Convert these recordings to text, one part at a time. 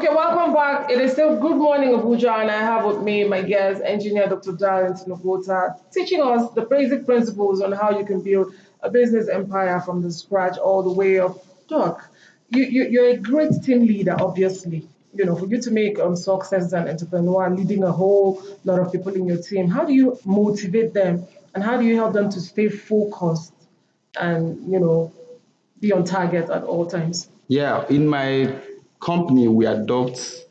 Okay, welcome back. It is still Good Morning Abuja, and I have with me my guest, engineer Dr. Darlington UGOTA, teaching us the basic principles on how you can build a business empire from the scratch all the way up. Doc, you're a great team leader, obviously. You know, for you to make success as an entrepreneur, leading a whole lot of people in your team, how do you motivate them and how do you help them to stay focused and, be on target at all times? Yeah, in my company, we adopt,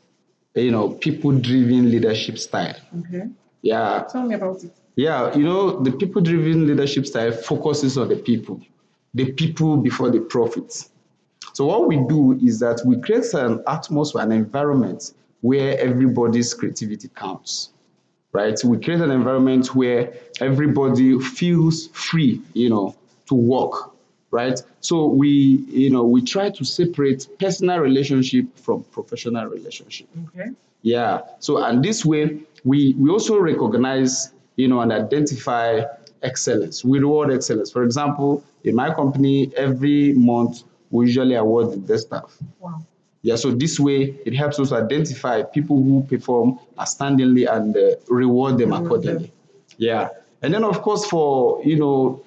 people-driven leadership style. Okay. Yeah, Tell me about it. yeah, the people-driven leadership style focuses on the people before the profits. So what we do is that we create an atmosphere, an environment where everybody's creativity counts, right? We create an environment where everybody feels free, to work, right? So we try to separate personal relationship from professional relationship. Okay. Yeah. So and this way we also recognize, and identify excellence. We reward excellence. For example, in my company, every month we usually award the best staff. Wow. Yeah, so this way it helps us identify people who perform outstandingly and reward them accordingly. Yeah, and then of course for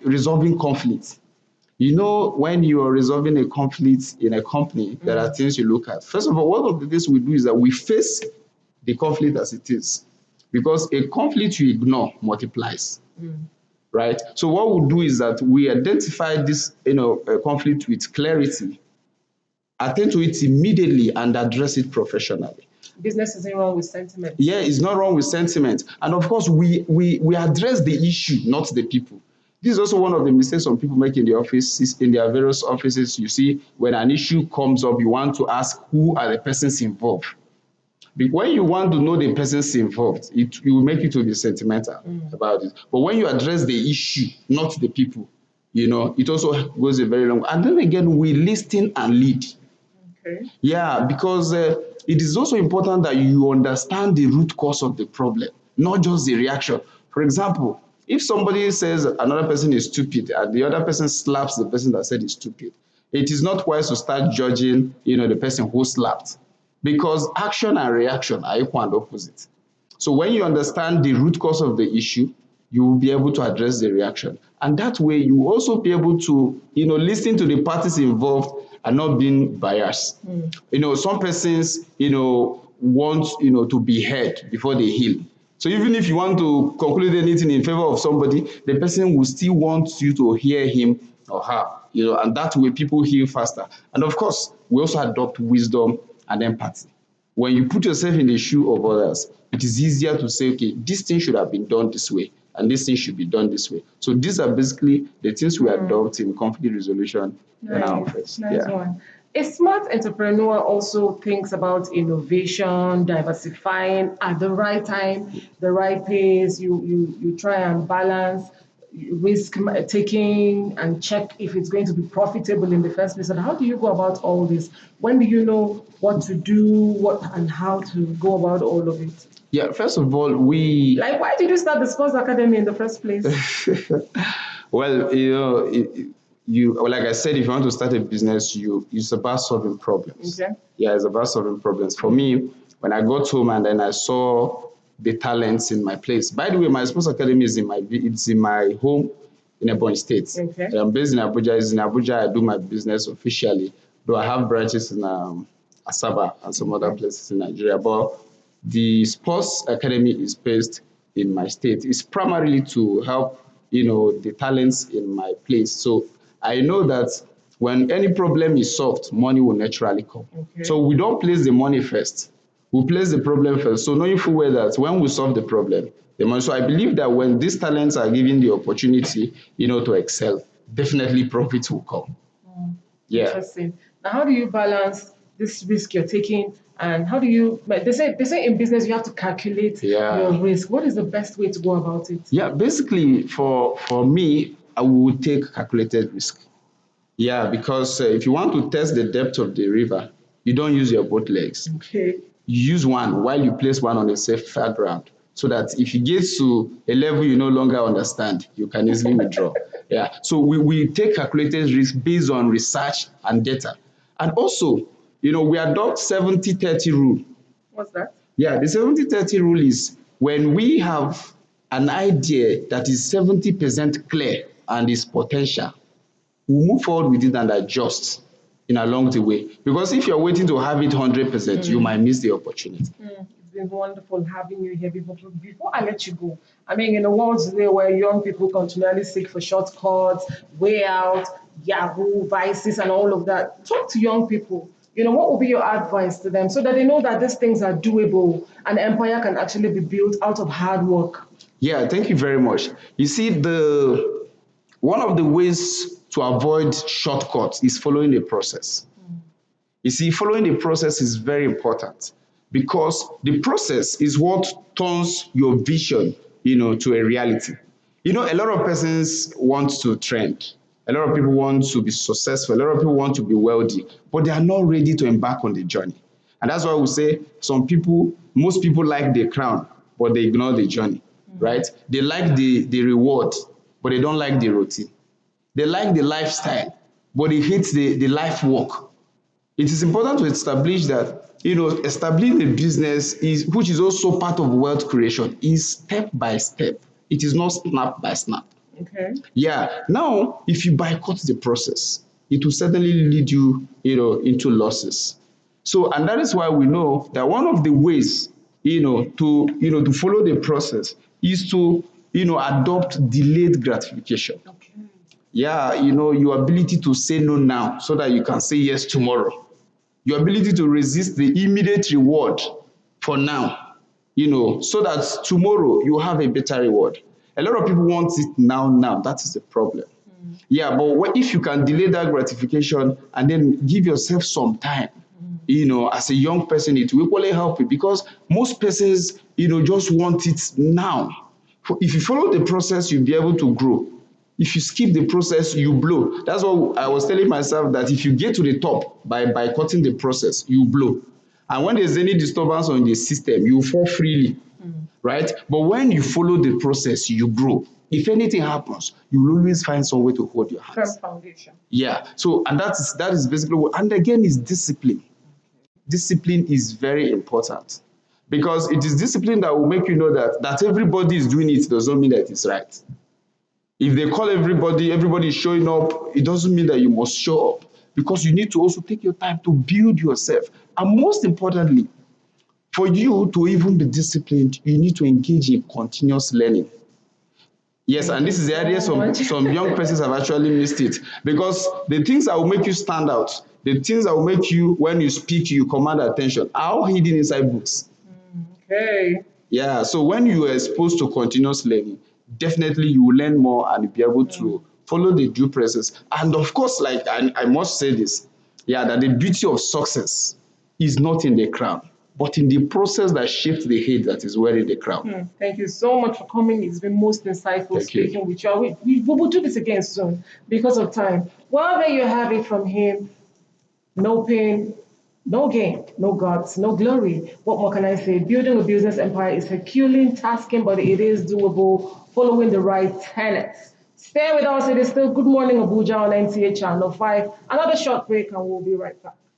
resolving conflicts. When you are resolving a conflict in a company, there are things you look at. First of all, one of the things we do is that we face the conflict as it is, because a conflict you ignore multiplies. Right? So what we do is that we identify this conflict with clarity, attend to it immediately and address it professionally. Business isn't wrong with sentiment. Yeah, it's not wrong with sentiment. And of course, we address the issue, not the people. This is also one of the mistakes some people make in the offices, in their various offices. You see, when an issue comes up, you want to ask who are the persons involved. When you want to know the persons involved, it will make you to be sentimental about it. But when you address the issue, not the people, it also goes a very long way. And then again, we listen and lead. Okay. Yeah, because it is also important that you understand the root cause of the problem, not just the reaction. For example, if somebody says another person is stupid and the other person slaps the person that said is stupid, it is not wise to start judging, the person who slapped, because action and reaction are equal and opposite. So when you understand the root cause of the issue, you will be able to address the reaction. And that way you will also be able to, listen to the parties involved and not being biased. Some persons, want, to be heard before they heal. So even if you want to conclude anything in favor of somebody, the person will still want you to hear him or her, and that way people heal faster. And of course, we also adopt wisdom and empathy. When you put yourself in the shoe of others, it is easier to say, okay, this thing should have been done this way, and this thing should be done this way. So these are basically the things we adopt in conflict resolution in our office. Nice one. A smart entrepreneur also thinks about innovation, diversifying at the right time, the right pace. You try and balance risk taking and check if it's going to be profitable in the first place. And how do you go about all this? When do you know what to do, what and how to go about all of it? Yeah, first of all, Like, why did you start the Sports Academy in the first place? well, like I said, if you want to start a business, it's about solving problems. Okay. Yeah, it's about solving problems. For me, when I got home and then I saw the talents in my place. By the way, my sports academy is in my home in Ebonyi State. Okay. I'm based in Abuja. It's in Abuja. I do my business officially, though I have branches in Asaba and some other places in Nigeria. But the sports academy is based in my state. It's primarily to help, the talents in my place. So I know that when any problem is solved, money will naturally come. Okay. So we don't place the money first. We place the problem first. So knowing full well that when we solve the problem, the money. So I believe that when these talents are given the opportunity, to excel, definitely profits will come. Yeah. Interesting. Now, how do you balance this risk you're taking, and how do you? They say in business you have to calculate your risk. What is the best way to go about it? Yeah, basically for me, I would take calculated risk. Yeah, because if you want to test the depth of the river, you don't use your both legs. Okay. You use one while you place one on a safer ground, so that if you get to a level you no longer understand, you can easily withdraw. Yeah. So we take calculated risk based on research and data. And also, We adopt 70-30 rule. What's that? Yeah, the 70-30 rule is when we have an idea that is 70% clear and is potential, we move forward with it and adjust along the way. Because if you're waiting to have it 100%, you might miss the opportunity. It's been wonderful having you here. Before I let you go, I mean, in a world today where young people continually seek for shortcuts, way out, Yahoo, vices, and all of that, talk to young people. What would be your advice to them so that they know that these things are doable and empire can actually be built out of hard work? Yeah, thank you very much. You see, one of the ways to avoid shortcuts is following the process. You see, following the process is very important because the process is what turns your vision, to a reality. A lot of persons want to trend. A lot of people want to be successful. A lot of people want to be wealthy, but they are not ready to embark on the journey. And that's why we say most people like the crown, but they ignore the journey, right? They like the reward, but they don't like the routine. They like the lifestyle, but they hate the life work. It is important to establish that, establishing a business which is also part of wealth creation is step by step. It is not snap by snap. Okay. Yeah. Now, if you boycott the process, it will certainly lead you, into losses. So, and that is why we know that one of the ways, to follow the process is to, adopt delayed gratification. Okay. Yeah, your ability to say no now so that you can say yes tomorrow. Your ability to resist the immediate reward for now, so that tomorrow you have a better reward. A lot of people want it now. That is the problem. Yeah, but if you can delay that gratification and then give yourself some time, as a young person, it will equally help you because most persons, just want it now. If you follow the process, you'll be able to grow. If you skip the process, you blow. That's what I was telling myself, that if you get to the top by cutting the process, you blow. And when there's any disturbance on the system, you fall freely, right? But when you follow the process, you grow. If anything happens, you will always find some way to hold your Firm hands. foundation. Yeah. So, and that is basically what, and again, is discipline. Discipline is very important because it is discipline that will make you know that everybody is doing it does not mean that it's right. If they call everybody is showing up, it doesn't mean that you must show up because you need to also take your time to build yourself. And most importantly, for you to even be disciplined, you need to engage in continuous learning. Yes, and this is the area some young persons have actually missed it because the things that will make you stand out, the things that will make you, when you speak, you command attention, are all hidden inside books. Okay. Yeah, so when you are exposed to continuous learning, definitely you will learn more and be able to follow the due process. And of course, like I must say this, yeah, that the beauty of success is not in the crown, but in the process that shapes the head that is wearing the crown. Thank you so much for coming. It's been most insightful Thank you. speaking with you. We will do this again soon because of time. Well, there you have it from him. No pain, no gain, no gods, no glory. What more can I say? Building a business empire is Herculean tasking, but it is doable following the right tenets. Stay with us. It is still Good Morning Abuja on NTA Channel 5. Another short break and we'll be right back.